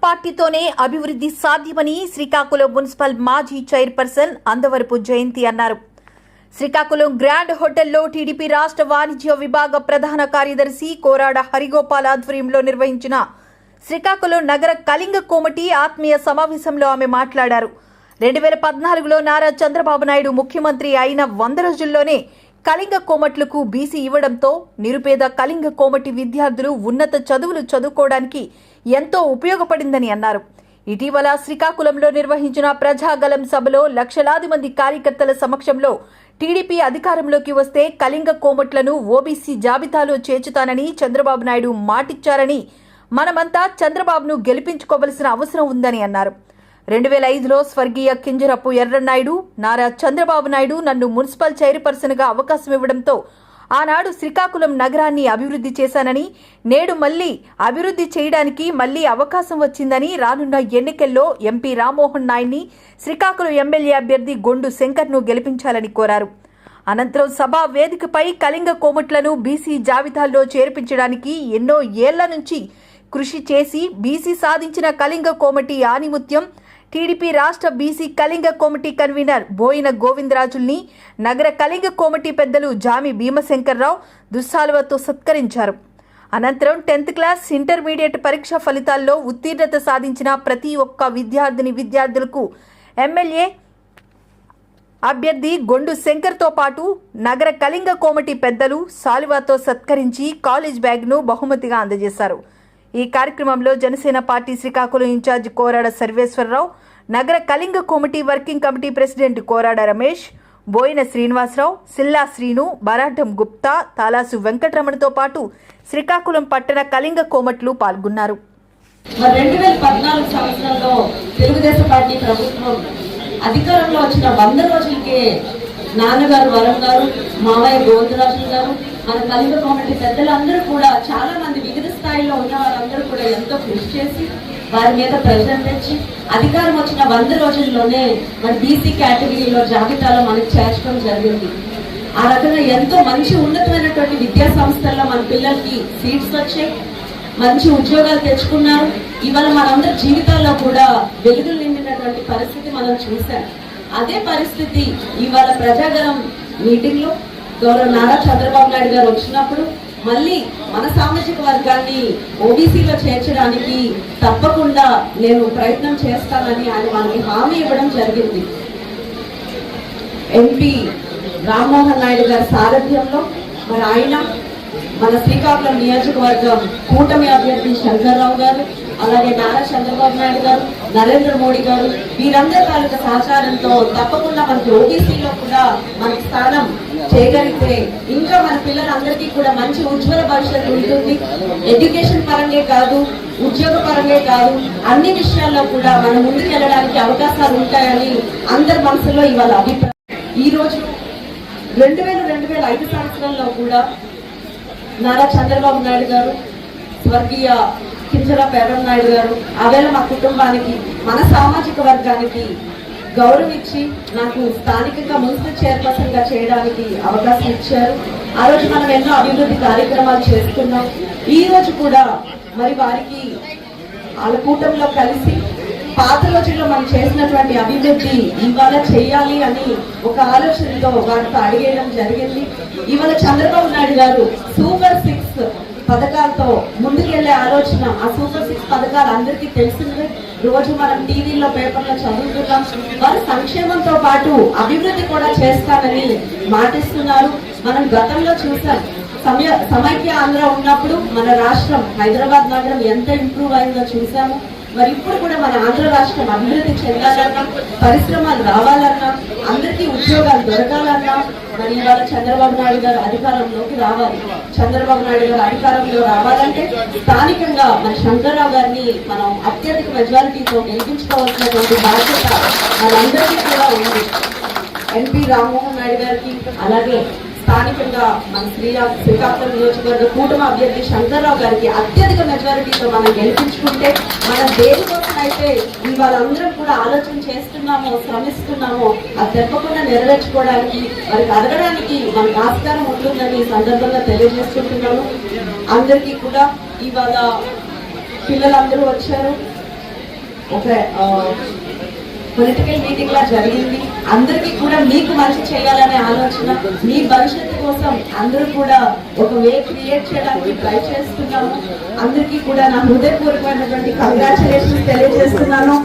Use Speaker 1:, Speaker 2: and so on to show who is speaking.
Speaker 1: పార్టీతోనే అభివృద్ధి సాధ్యమని శ్రీకాకుళం మున్సిపల్ మాజీ చైర్పర్సన్ అందవరపు జయంతి అన్నారు. శ్రీకాకుళం గ్రాండ్ హోటల్లో టీడీపీ రాష్ట్ర వాణిజ్య విభాగ ప్రధాన కార్యదర్శి కోరాడ హరిగోపాల్ ఆధ్వర్యంలో నిర్వహించిన శ్రీకాకుళం నగర కళింగ కోమటి ఆత్మీయ సమావేశంలో ఆమె మాట్లాడారు. 2014లో నారా చంద్రబాబు నాయుడు ముఖ్యమంత్రి అయిన 100 రోజుల్లోనే కళింగ కోమట్లకు బీసీ ఇవ్వడంతో నిరుపేద కళింగ కోమటి విద్యార్థులు ఉన్నత చదువులు చదువుకోవడానికి ఎంతో ఉపయోగపడిందని అన్నారు. ఇటీవల శ్రీకాకుళంలో నిర్వహించిన ప్రజాగలం సభలో లక్షలాది మంది కార్యకర్తల సమక్షంలో టీడీపీ అధికారంలోకి వస్తే కళింగ కోమట్లను ఓబీసీ జాబితాలో చేర్చుతానని చంద్రబాబు నాయుడు మాటిచ్చారని, మనమంతా చంద్రబాబును గెలిపించుకోవలసిన అవసరం ఉందని అన్నారు. 2005లో స్వర్గీయ కింజరపు ఎర్రన్నాయుడు, నారా చంద్రబాబు నాయుడు నన్ను మున్సిపల్ చైర్పర్సన్గా అవకాశం ఇవ్వడంతో ఆనాడు శ్రీకాకుళం నగరాన్ని అభివృద్ధి చేశానని, నేడు మళ్లీ అభివృద్ధి చేయడానికి మళ్లీ అవకాశం వచ్చిందని, రానున్న ఎన్నికల్లో ఎంపీ రామ్మోహన్ నాయుడిని, శ్రీకాకుళం ఎమ్మెల్యే అభ్యర్థి గొండు శంకర్ను గెలిపించాలని కోరారు. అనంతరం సభా వేదికపై కళింగ కోమట్లను బీసీ జాబితాల్లో చేర్పించడానికి ఎన్నో ఏళ్ల నుంచి కృషి చేసి బీసీ సాధించిన కళింగ కోమటి ఆనిముత్యం టీడీపీ రాష్ట్ర బీసీ కళింగ కోమటి కన్వీనర్ బోయిన గోవిందరాజుల్ని నగర కళింగ కోమటి పెద్దలు జామి భీమశంకర్రావు దుస్సాలువతో సత్కరించారు. అనంతరం 10th క్లాస్ ఇంటర్మీడియట్ పరీక్ష ఫలితాల్లో ఉత్తీర్ణత సాధించిన ప్రతి ఒక్క విద్యార్థులకు ఎమ్మెల్యే అభ్యర్థి గొండు శంకర్తో పాటు నగర కళింగ కోమటి పెద్దలు సాలువాతో సత్కరించి కాలేజ్ బ్యాగ్ను బహుమతిగా అందజేశారు. ఈ కార్యక్రమంలో జనసేన పార్టీ శ్రీకాకుళం ఇన్ఛార్జ్ కోరాడ సర్వేశ్వరరావు, నగర Kalinga Komati working committee president Korada Ramesh, Boina Srinivasarao, Silla Srinu, Baratam Gupta, Talasu వెంకటరమణతో పాటు శ్రీకాకుళం పట్టణ కళింగ కోమట్లు పాల్గొన్నారు.
Speaker 2: 2014 సంవత్సరంలో తెలుగుదేశం పార్టీ ప్రభుత్వం అధికారంలో వచ్చిన 100 రోజులకే నాన్నగారు వరం గారు, మావయ్య గోవిందరాజులు గారు, మన కళింగ కోమటి పెద్దలందరూ కూడా చాలా మంది వివిధ స్థాయిలో ఉన్న వాళ్ళందరూ కూడా ఎంతో కృషి చేసి వారి మీద ప్రెజర్ తెచ్చి అధికారం వచ్చిన 100 రోజుల్లోనే మన బీసీ కేటగిరీలో జాబితాలో మనకు చేర్చడం జరిగింది. ఆ రకంగా ఎంతో మంచి ఉన్నతమైనటువంటి విద్యా సంస్థల్లో మన పిల్లలకి సీట్స్ వచ్చాయి, మంచి ఉద్యోగాలు తెచ్చుకున్నారు. ఇవాళ మనందరి జీవితాల్లో కూడా వెలుగులు నిండినటువంటి పరిస్థితి మనం చూసాం. అదే పరిస్థితి ఇవాళ ప్రజాగలం మీటింగ్ లో గౌరవ నారా చంద్రబాబు నాయుడు గారు వచ్చినప్పుడు మళ్ళీ మన సామాజిక వర్గాన్ని ఓబీసీలో చేర్చడానికి తప్పకుండా నేను ప్రయత్నం చేస్తానని ఆయన మనకి హామీ ఇవ్వడం జరిగింది. ఎంపీ రామ్మోహన్ నాయుడు గారి సారథ్యంలో మరి ఆయన మన శ్రీకాకుళం నియోజకవర్గం కూటమి అభ్యర్థి శంకర్రావు గారు, అలాగే నారా చంద్రబాబు నాయుడు గారు, నరేంద్ర మోడీ గారు, వీరందరి తాలూకా సహకారంతో తప్పకుండా మనకి ఓబీసీలో కూడా మనకి స్థానం చేయగలిగితే ఇంకా మన పిల్లలందరికీ కూడా మంచి ఉజ్వల భవిష్యత్తు ఉంటుంది. ఎడ్యుకేషన్ పరంగా కాదు, ఉద్యోగ పరంగా కాదు, అన్ని విషయాల్లో కూడా మనం ముందుకు వెళ్ళడానికి అవకాశాలు ఉంటాయని అందరి మనసులో ఇవాళ అభిప్రాయం. ఈ రోజు 2005 సంవత్సరంలో కూడా నారా చంద్రబాబు నాయుడు గారు, స్వర్గీయ కింజరపు ఎర్రన్నాయుడు గారు ఆవేళ మా కుటుంబానికి, మన సామాజిక వర్గానికి గౌరవం ఇచ్చి నాకు స్థానికంగా మున్సిపల్ చైర్పర్సన్ గా చేయడానికి అవకాశం ఇచ్చారు. ఆ రోజు మనం ఎన్నో అభివృద్ధి కార్యక్రమాలు చేసుకున్నాం. ఈ రోజు కూడా మరి వారికి వాళ్ళ కూటమిలో కలిసి పాత రోజుల్లో మనం చేసినటువంటి అభివృద్ధి ఇవాళ చేయాలి అని ఒక ఆలోచనతో వారితో అడిగేయడం జరిగింది. ఇవాళ చంద్రబాబు నాయుడు గారు సూపర్ 6 పథకాలతో ముందుకెళ్లే ఆలోచన. ఆ సూపర్ 6 పథకాలు అందరికీ తెలిసిందే, రోజు మనం టీవీలో పేపర్లో చదువుతున్నాం. వారు సంక్షేమంతో పాటు అభివృద్ధి కూడా చేస్తానని మాటిస్తున్నారు. మనం గతంలో చూసాం, సమైక్య ఆంధ్ర ఉన్నప్పుడు మన రాష్ట్రం హైదరాబాద్ నగరం ఎంత ఇంప్రూవ్ అయిందో చూసాము. మరి ఇప్పుడు కూడా మన ఆంధ్ర రాష్ట్రం అభివృద్ధి చెందాలన్నా, పరిశ్రమలు రావాలన్నా, అందరికీ ఉద్యోగాలు దొరకాలన్నా మరి ఇవాళ చంద్రబాబు నాయుడు గారు అధికారంలోకి రావాలి. చంద్రబాబు నాయుడు గారు అధికారంలో రావాలంటే స్థానికంగా మన శంకర్రావు గారిని మనం అత్యధిక మెజారిటీతో గెలిపించుకోవాల్సినటువంటి బాధ్యత మనందరికీ కూడా ఉంది. ఎంపీ రామ్మోహన్ నాయుడు గారికి, అలాగే స్థానికంగా మన శ్రీకాకుళం నియోజకవర్గ కూటమి అభ్యర్థి శంకర్రావు గారికి అత్యధిక మెజారిటీతో మనం గెలిపించుకుంటే మనం దేనికోసం అయితే ఇవాళ అందరం కూడా ఆలోచన చేస్తున్నామో, శ్రమిస్తున్నామో అది తప్పకుండా నెరవేర్చుకోవడానికి, వారికి అడగడానికి మనకు ఆస్కారం ఉంటుందని ఈ సందర్భంగా తెలియజేసుకుంటున్నాను. అందరికీ కూడా ఇవాళ పిల్లలందరూ వచ్చారు. ఒక పొలిటికల్ మీటింగ్ లా జరిగింది. అందరికీ కూడా మీకు మంచి చేయాలనే ఆలోచన, మీ భవిష్యత్తు కోసం అందరూ కూడా ఒక వే క్రియేట్ చేయడానికి ట్రై చేస్తున్నాము. అందరికీ కూడా నా హృదయపూర్వకమైనటువంటి కంగ్రాచులేషన్స్ తెలియజేస్తున్నాను.